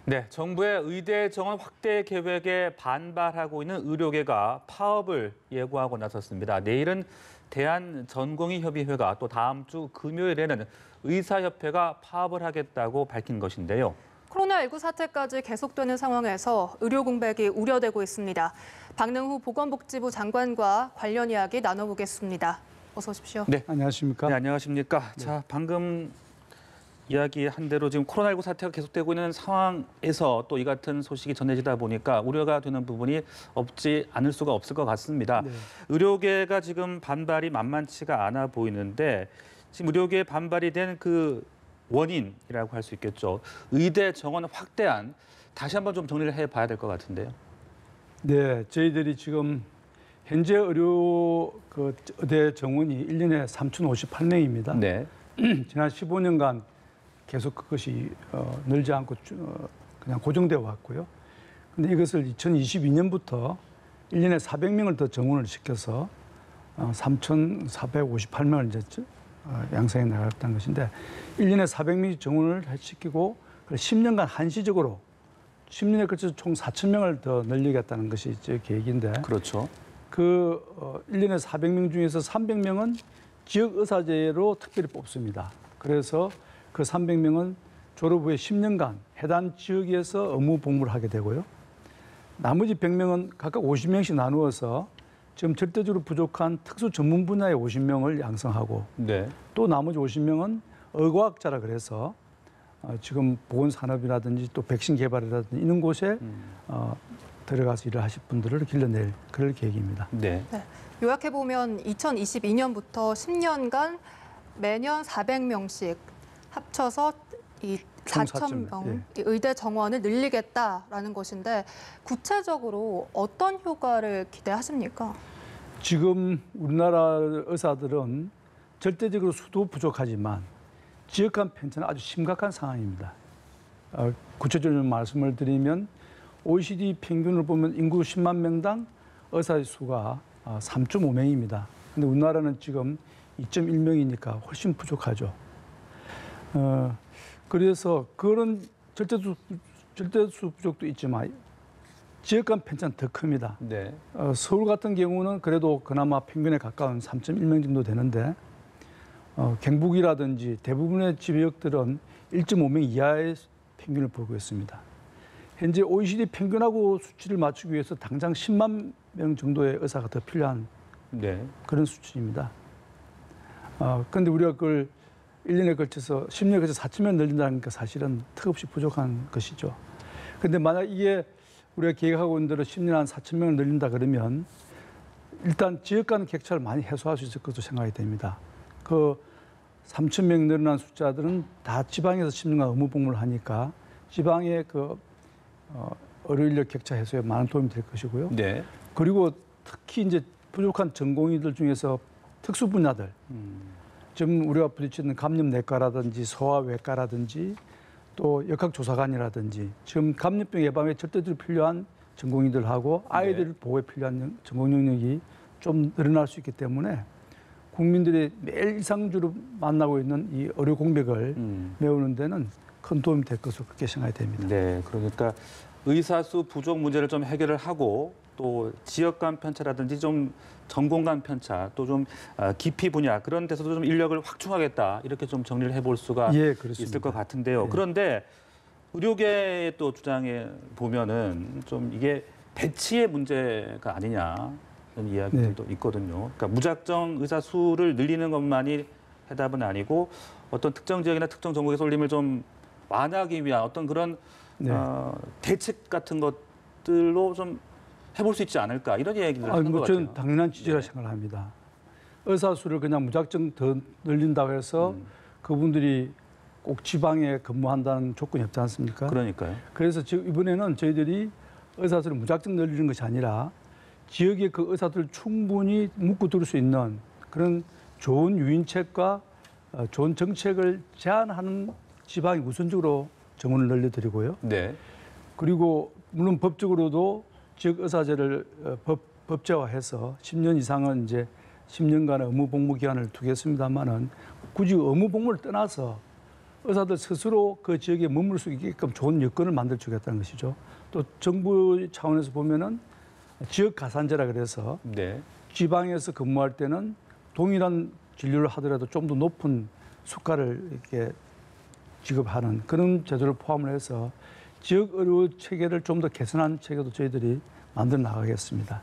네, 정부의 의대 정원 확대 계획에 반발하고 있는 의료계가 파업을 예고하고 나섰습니다. 내일은 대한전공의협의회가 또 다음 주 금요일에는 의사협회가 파업을 하겠다고 밝힌 것인데요. 코로나19 사태까지 계속되는 상황에서 의료 공백이 우려되고 있습니다. 박능후 보건복지부 장관과 관련 이야기 나눠보겠습니다. 어서 오십시오. 네, 안녕하십니까? 네, 안녕하십니까? 네. 자, 방금 이야기한 대로 지금 코로나19 사태가 계속되고 있는 상황에서 또 이 같은 소식이 전해지다 보니까 우려가 되는 부분이 없지 않을 수가 없을 것 같습니다. 네. 의료계가 지금 반발이 만만치가 않아 보이는데 지금 의료계의 반발이 된 그 원인이라고 할 수 있겠죠. 의대 정원 확대안 다시 한번 좀 정리를 해봐야 될 것 같은데요. 네, 저희들이 지금 현재 의대 정원이 1년에 3,058명입니다. 네. 지난 15년간 계속 그것이 늘지 않고 그냥 고정되어 왔고요. 근데 이것을 2022년부터 1년에 400명을 더 정원을 시켜서 3,458명을 이제 양성해 나갔다는 것인데 1년에 400명이 정원을 시키고 10년간 한시적으로 10년에 걸쳐서 총 4,000명을 더 늘리겠다는 것이 제 계획인데 그렇죠. 1년에 400명 중에서 300명은 지역 의사제로 특별히 뽑습니다. 그래서 그 300명은 졸업 후에 10년간 해당 지역에서 업무 복무를 하게 되고요. 나머지 100명은 각각 50명씩 나누어서 지금 절대적으로 부족한 특수 전문 분야의 50명을 양성하고 네. 또 나머지 50명은 의과학자라 그래서 지금 보건산업이라든지 또 백신 개발이라든지 이런 곳에 들어가서 일을 하실 분들을 길러낼 그럴 계획입니다. 네. 네, 요약해보면 2022년부터 10년간 매년 400명씩 합쳐서 이 총 4,000명 예. 의대 정원을 늘리겠다라는 것인데 구체적으로 어떤 효과를 기대하십니까? 지금 우리나라 의사들은 절대적으로 수도 부족하지만 지역 간 편차는 아주 심각한 상황입니다. 구체적으로 말씀을 드리면 OECD 평균을 보면 인구 10만 명당 의사의 수가 3.5명입니다. 근데 우리나라는 지금 2.1명이니까 훨씬 부족하죠. 그래서 그런 절대수 부족도 있지만 지역 간 편차는 더 큽니다. 네. 서울 같은 경우는 그래도 그나마 평균에 가까운 3.1명 정도 되는데 경북이라든지 대부분의 지역들은 1.5명 이하의 평균을 보고 있습니다. 현재 OECD 평균하고 수치를 맞추기 위해서 당장 10만 명 정도의 의사가 더 필요한 네. 그런 수치입니다. 그런데 우리가 그걸 1년에 걸쳐서 10년에 걸쳐서 4,000명 늘린다는 게 사실은 턱없이 부족한 것이죠. 그런데 만약 이게 우리가 계획하고 있는 대로 10년에 한 4,000명을 늘린다 그러면 일단 지역 간 격차를 많이 해소할 수 있을 것으로 생각이 됩니다. 그 3,000명 늘어난 숫자들은 다 지방에서 10년간 의무 복무를 하니까 지방의 의료 인력 격차 해소에 많은 도움이 될 것이고요. 네. 그리고 특히 이제 부족한 전공의들 중에서 특수 분야들, 지금 우리가 부딪히는 감염내과라든지 소아외과라든지 또 역학조사관이라든지 지금 감염병 예방에 절대적으로 필요한 전공의들하고 아이들 네. 보호에 필요한 전공 영역이 좀 늘어날 수 있기 때문에 국민들이 매일 일상적으로 만나고 있는 이 의료 공백을 메우는 데는 큰 도움이 될 것으로 그렇게 생각이 됩니다. 네, 그러니까 의사수 부족 문제를 좀 해결을 하고 또 지역 간 편차라든지 좀 전공 간 편차 또 좀 깊이 분야 그런 데서도 좀 인력을 확충하겠다 이렇게 좀 정리를 해볼 수가 예, 있을 것 같은데요. 예. 그런데 의료계의 또 주장에 보면은 좀 이게 배치의 문제가 아니냐 이런 이야기들도 있거든요. 그러니까 무작정 의사 수를 늘리는 것만이 해답은 아니고 어떤 특정 지역이나 특정 전공의 쏠림을 좀 완화하기 위한 어떤 그런 대책 같은 것들로 좀 해볼 수 있지 않을까 이런 얘기를 하는 것 같아요. 저는 당연한 취지라 네. 생각을 합니다. 의사 수를 그냥 무작정 더 늘린다고 해서 그분들이 꼭 지방에 근무한다는 조건이 없지 않습니까? 그러니까요. 그래서 지금 이번에는 저희들이 의사 수를 무작정 늘리는 것이 아니라 지역의 그 의사들 충분히 묵고 들을 수 있는 그런 좋은 유인책과 좋은 정책을 제안하는 지방이 우선적으로 정원을 늘려드리고요. 네. 그리고 물론 법적으로도 지역 의사제를 법제화해서 10년 이상은 이제 10년간의 의무 복무 기간을 두겠습니다만은 굳이 의무 복무를 떠나서 의사들 스스로 그 지역에 머물 수 있게끔 좋은 여건을 만들어 주겠다는 것이죠. 또 정부 차원에서 보면은 지역 가산제라 그래서 네. 지방에서 근무할 때는 동일한 진료를 하더라도 좀 더 높은 수가를 이렇게 지급하는 그런 제도를 포함을 해서 지역 의료 체계를 좀 더 개선한 체계도 저희들이 만들어 나가겠습니다.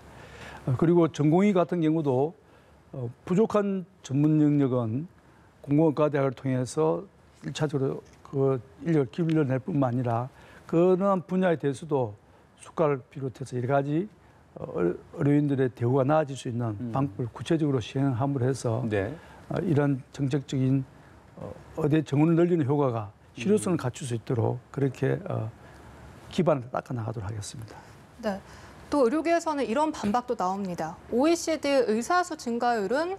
그리고 전공의 같은 경우도 부족한 전문 영역은 공공의과대학을 통해서 1차적으로 그 인력을 길러낼 뿐만 아니라 그런 분야에 대해서도 수가를 비롯해서 여러 가지 의료인들의 대우가 나아질 수 있는 방법을 구체적으로 시행함으로 해서 네. 이런 정책적인 의대 정원을 늘리는 효과가 실효성을 갖출 수 있도록 그렇게 기반을 닦아 나가도록 하겠습니다. 네. 또 의료계에서는 이런 반박도 나옵니다. OECD 의사수 증가율은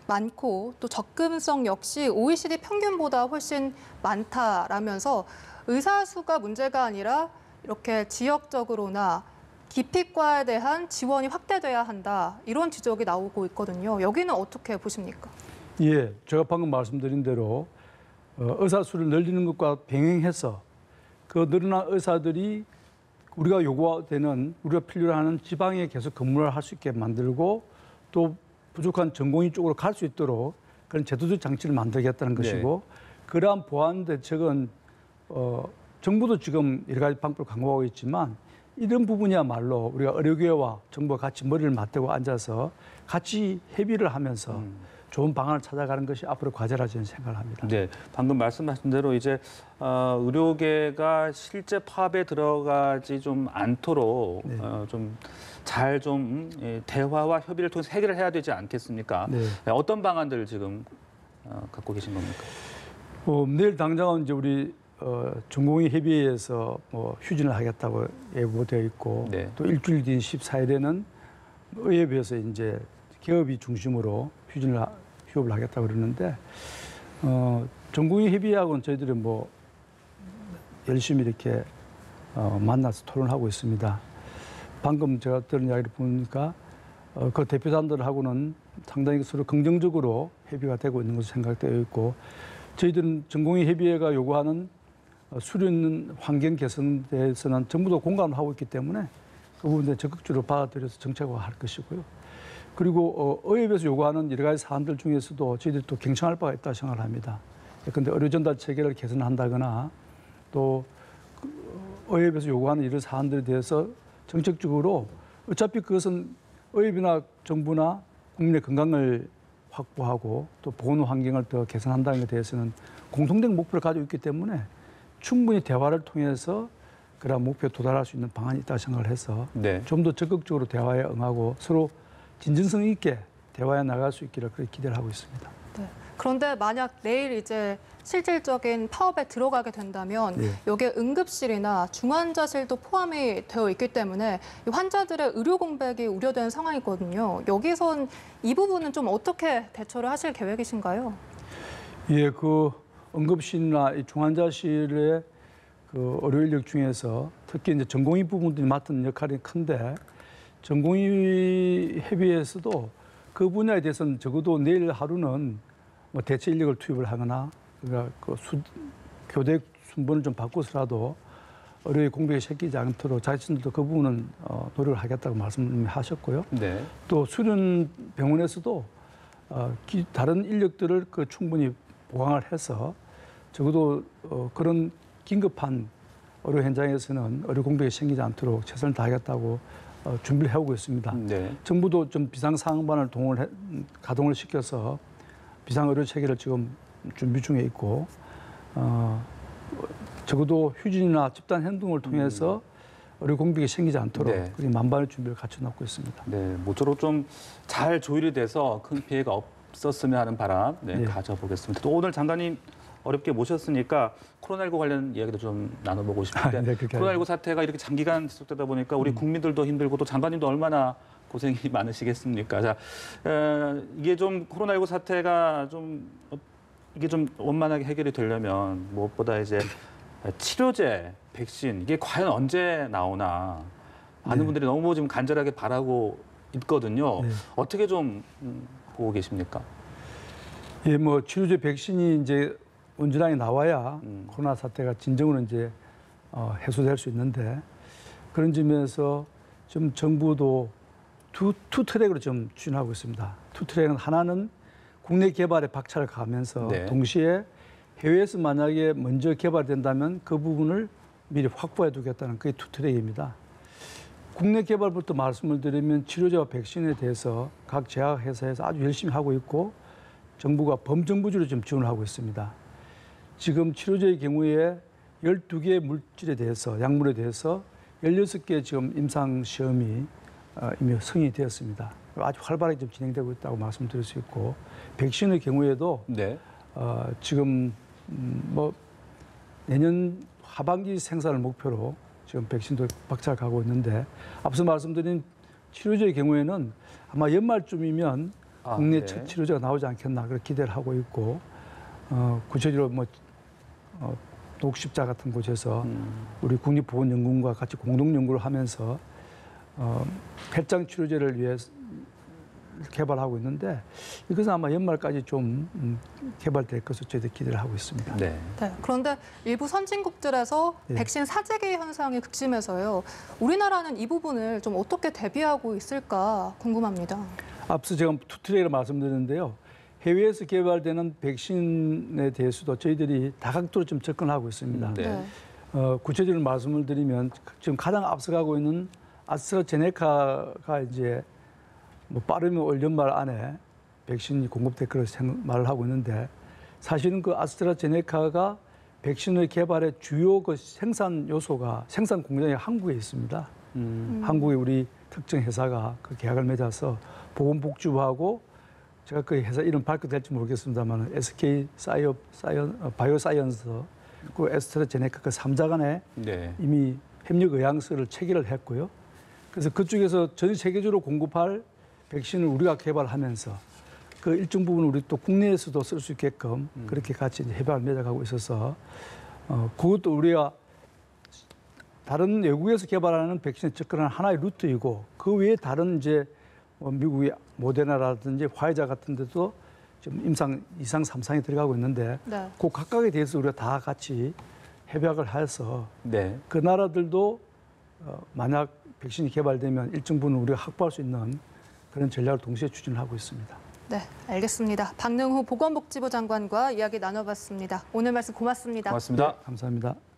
많고 또 접근성 역시 OECD 평균보다 훨씬 많다라면서 의사 수가 문제가 아니라 이렇게 지역적으로나 기피과에 대한 지원이 확대돼야 한다. 이런 지적이 나오고 있거든요. 여기는 어떻게 보십니까? 예, 제가 방금 말씀드린 대로 의사 수를 늘리는 것과 병행해서 그 늘어난 의사들이 우리가 요구되는 우리가 필요로 하는 지방에 계속 근무를 할 수 있게 만들고 또 부족한 전공의 쪽으로 갈 수 있도록 그런 제도적 장치를 만들겠다는 것이고 그러한 보완 대책은 정부도 지금 여러 가지 방법을 강구하고 있지만 이런 부분이야말로 우리가 의료계와 정부가 같이 머리를 맞대고 앉아서 같이 협의를 하면서 좋은 방안을 찾아가는 것이 앞으로 과제라 저는 생각을 합니다. 네, 방금 말씀하신 대로 이제 의료계가 실제 파업에 들어가지 좀 않도록 네. 좀 잘 좀 대화와 협의를 통해서 해결을 해야 되지 않겠습니까? 네. 네, 어떤 방안들을 지금 갖고 계신 겁니까? 내일 당장은 이제 우리 전공의 협의회에서 휴진을 하겠다고 예고되어 있고 네. 또 일주일 뒤인 14일에는 의협에서 이제 기업이 중심으로 휴업을 하겠다고 그러는데 전공의 협의회하고는 저희들이 열심히 이렇게 만나서 토론하고 있습니다. 방금 제가 들은 이야기를 보니까 그 대표단들하고는 상당히 서로 긍정적으로 협의가 되고 있는 것으로 생각되어 있고 저희들은 전공의 협의회가 요구하는 수련 환경 개선에 대해서는 전부도 공감을 하고 있기 때문에 그 부분에 적극적으로 받아들여서 정책화할 것이고요. 그리고 의협에서 요구하는 여러 가지 사안들 중에서도 저희들이 또 경청할 바가 있다고 생각을 합니다. 그런데 의료 전달 체계를 개선한다거나 또 의협에서 요구하는 이런 사안들에 대해서 정책적으로 어차피 그것은 의협이나 정부나 국민의 건강을 확보하고 또 보건 환경을 더 개선한다는 데 대해서는 공통된 목표를 가지고 있기 때문에 충분히 대화를 통해서 그런 목표에 도달할 수 있는 방안이 있다고 생각을 해서 네. 좀 더 적극적으로 대화에 응하고 서로 진정성 있게 대화에 나갈 수 있기를 그렇게 기대를 하고 있습니다. 네. 그런데 만약 내일 이제 실질적인 파업에 들어가게 된다면 네. 여기에 응급실이나 중환자실도 포함이 되어 있기 때문에 이 환자들의 의료 공백이 우려되는 상황이거든요. 여기선 이 부분은 좀 어떻게 대처를 하실 계획이신가요? 예, 그 응급실이나 이 중환자실의 그 의료 인력 중에서 특히 이제 전공의 부분들이 맡은 역할이 큰데 전공의 협의회에서도 그 분야에 대해서는 적어도 내일 하루는 대체 인력을 투입을 하거나 그러니까 교대 순번을 좀 바꿔서라도 의료의 공백이 생기지 않도록 자신들도 그 부분은 노력을 하겠다고 말씀하셨고요. 네. 또 수련 병원에서도 다른 인력들을 충분히 보강을 해서 적어도 그런 긴급한 의료 현장에서는 의료 공백이 생기지 않도록 최선을 다하겠다고 준비를 해오고 있습니다. 네. 정부도 좀 비상상황반을 가동을 시켜서 비상의료 체계를 지금 준비 중에 있고 적어도 휴진이나 집단 행동을 통해서 의료 공백이 생기지 않도록 네. 만반의 준비를 갖춰놓고 있습니다. 네, 모쪼록 좀 잘 조율이 돼서 큰 피해가 없었으면 하는 바람 네. 가져보겠습니다. 또 오늘 장관님 어렵게 모셨으니까 코로나19 관련 이야기도 좀 나눠보고 싶은데 네, 코로나19 사태가 이렇게 장기간 지속되다 보니까 우리 국민들도 힘들고 또 장관님도 얼마나 고생이 많으시겠습니까? 자, 이게 좀 코로나19 사태가 이게 좀 원만하게 해결이 되려면 무엇보다 이제 치료제, 백신 이게 과연 언제 나오나 많은 네. 분들이 너무 지금 간절하게 바라고 있거든요. 네. 어떻게 좀 보고 계십니까? 예, 치료제 백신이 이제 온전하게 나와야 코로나 사태가 진정으로 이제 해소될 수 있는데 그런 점에서 좀 정부도 투 트랙으로 좀 추진하고 있습니다. 투 트랙은 하나는 국내 개발에 박차를 가하면서 네. 동시에 해외에서 만약에 먼저 개발된다면 그 부분을 미리 확보해 두겠다는 그게 투 트랙입니다. 국내 개발부터 말씀을 드리면 치료제와 백신에 대해서 각 제약회사에서 아주 열심히 하고 있고 정부가 범정부주로 좀 지원을 하고 있습니다. 지금 치료제의 경우에 12개의 물질에 대해서 약물에 대해서 16개 지금 임상 시험이 이미 승인이 되었습니다. 아주 활발하게 좀 진행되고 있다고 말씀드릴 수 있고 백신의 경우에도 네. 지금 뭐 내년 하반기 생산을 목표로 지금 백신도 박차를 가고 있는데 앞서 말씀드린 치료제의 경우에는 아마 연말쯤이면 국내 네. 첫 치료제가 나오지 않겠나 그렇게 기대를 하고 있고 구체적으로 뭐 녹십자 같은 곳에서 우리 국립보건연구원과 같이 공동 연구를 하면서 폐장 치료제를 위해 개발하고 있는데 이것은 아마 연말까지 좀 개발될 것으로 저희들 기대를 하고 있습니다. 네. 네, 그런데 일부 선진국들에서 네. 백신 사재기 현상이 극심해서요. 우리나라는 이 부분을 좀 어떻게 대비하고 있을까 궁금합니다. 앞서 제가 투트랙으로 말씀드렸는데요. 해외에서 개발되는 백신에 대해서도 저희들이 다각도로 좀 접근하고 있습니다. 네. 구체적으로 말씀을 드리면 지금 가장 앞서가고 있는 아스트라제네카가 이제 뭐 빠르면 올 연말 안에 백신이 공급될 거라고 말을 하고 있는데 사실은 그 아스트라제네카가 백신의 개발의 주요 그 생산 요소가 생산 공장이 한국에 있습니다. 한국의 우리 특정 회사가 그 계약을 맺어서 보건복지부하고 제가 그 회사 이름 밝혀될지 모르겠습니다만 SK 바이오사이언스 그 애스트라제네카 그 3자 간에 네. 이미 협력 의향서를 체결을 했고요. 그래서 그쪽에서 전 세계적으로 공급할 백신을 우리가 개발하면서 그 일정 부분 우리 또 국내에서도 쓸 수 있게끔 그렇게 같이 협약을 맺어가고 있어서 그것도 우리가 다른 외국에서 개발하는 백신에 접근하는 하나의 루트이고 그 외에 다른 이제 미국의 모데나라든지 화이자 같은 데도 지금 임상 2상, 3상이 들어가고 있는데 네. 그 각각에 대해서 우리가 다 같이 협약을 해서 네. 그 나라들도 만약 백신이 개발되면 일정 부분 우리가 확보할 수 있는 그런 전략을 동시에 추진하고 있습니다. 네, 알겠습니다. 박능후 보건복지부 장관과 이야기 나눠봤습니다. 오늘 말씀 고맙습니다. 고맙습니다. 감사합니다.